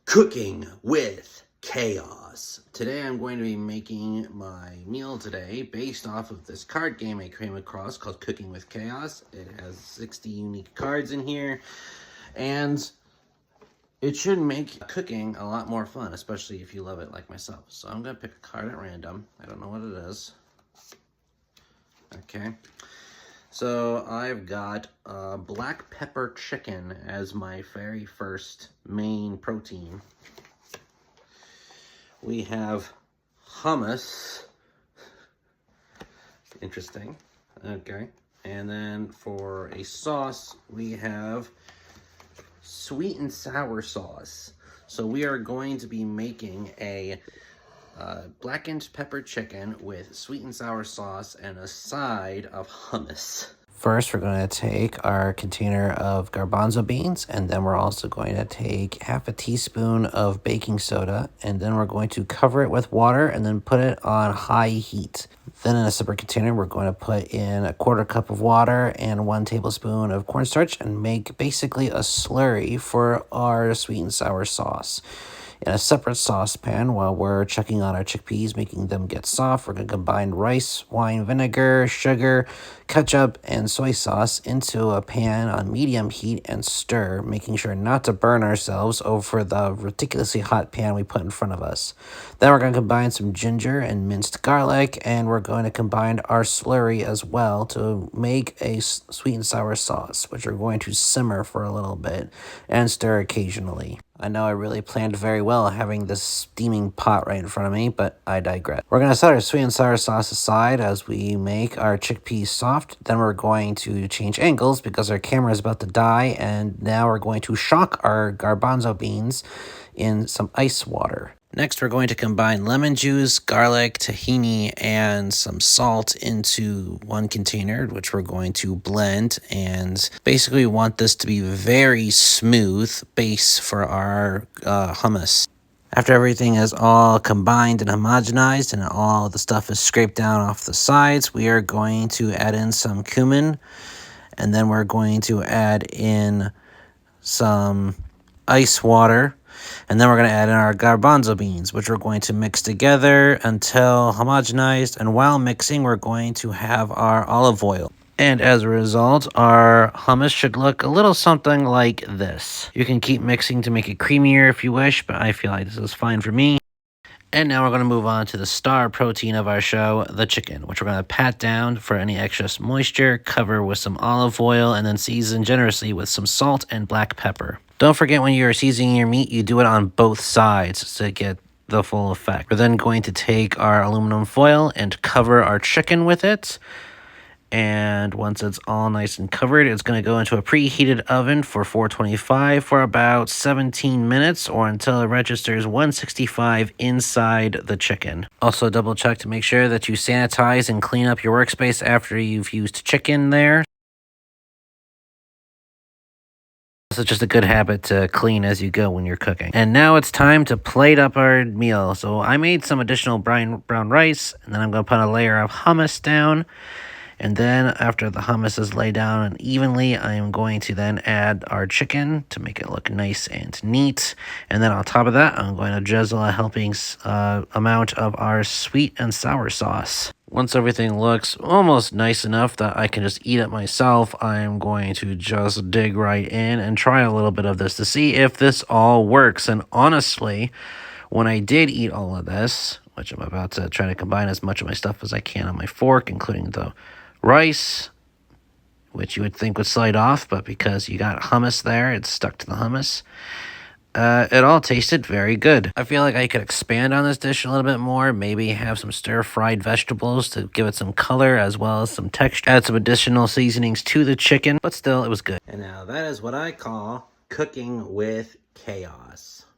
Cooking with Chaos. Today I'm going to be making my meal today based off of this card game I came across called Cooking with Chaos. It has 60 unique cards in here, and it should make cooking a lot more fun, especially if you love it like myself. So I'm going to pick a card at random. I don't know what it is. Okay. So I've got black pepper chicken as my very first main protein. We have hummus. Interesting. Okay. And then for a sauce, we have sweet and sour sauce. So we are going to be making a blackened pepper chicken with sweet and sour sauce and a side of hummus. First, we're going to take our container of garbanzo beans, and then we're also going to take half a teaspoon of baking soda, and then we're going to cover it with water and then put it on high heat. Then in a separate container, we're going to put in a quarter cup of water and 1 tablespoon of cornstarch and make basically a slurry for our sweet and sour sauce. In a separate saucepan, while we're checking on our chickpeas, making them get soft, we're going to combine rice, wine vinegar, sugar, ketchup, and soy sauce into a pan on medium heat and stir, making sure not to burn ourselves over the ridiculously hot pan we put in front of us. Then we're going to combine some ginger and minced garlic, and we're going to combine our slurry as well to make a sweet and sour sauce, which we're going to simmer for a little bit and stir occasionally. I know I really planned very well having this steaming pot right in front of me, but I digress. We're going to set our sweet and sour sauce aside as we make our chickpeas soft. Then we're going to change angles because our camera is about to die, and now we're going to shock our garbanzo beans in some ice water. Next, we're going to combine lemon juice, garlic, tahini, and some salt into one container, which we're going to blend. And basically, we want this to be very smooth base for our hummus. After everything is all combined and homogenized and all the stuff is scraped down off the sides, we are going to add in some cumin. And then we're going to add in some ice water. And then we're going to add in our garbanzo beans, which we're going to mix together until homogenized. And while mixing, we're going to have our olive oil. And as a result, our hummus should look a little something like this. You can keep mixing to make it creamier if you wish, but I feel like this is fine for me. And now we're going to move on to the star protein of our show, the chicken, which we're going to pat down for any excess moisture, cover with some olive oil, and then season generously with some salt and black pepper. Don't forget, when you're seasoning your meat, you do it on both sides to get the full effect. We're then going to take our aluminum foil and cover our chicken with it. And once it's all nice and covered, it's going to go into a preheated oven for 425 for about 17 minutes or until it registers 165 inside the chicken. Also double check to make sure that you sanitize and clean up your workspace after you've used chicken there. It's just a good habit to clean as you go when you're cooking. And now it's time to plate up our meal. So I made some additional brown rice, and then I'm going to put a layer of hummus down. And then after the hummus is laid down evenly, I am going to then add our chicken to make it look nice and neat. And then on top of that, I'm going to drizzle a helping amount of our sweet and sour sauce. Once everything looks almost nice enough that I can just eat it myself, I am going to just dig right in and try a little bit of this to see if this all works. And honestly, when I did eat all of this, which I'm about to try to combine as much of my stuff as I can on my fork, including the rice, which you would think would slide off, but because you got hummus there, it's stuck to the hummus. It all tasted very good. I feel like I could expand on this dish a little bit more, maybe have some stir-fried vegetables to give it some color as well as some texture. Add some additional seasonings to the chicken, but still, it was good. And now that is what I call cooking with chaos.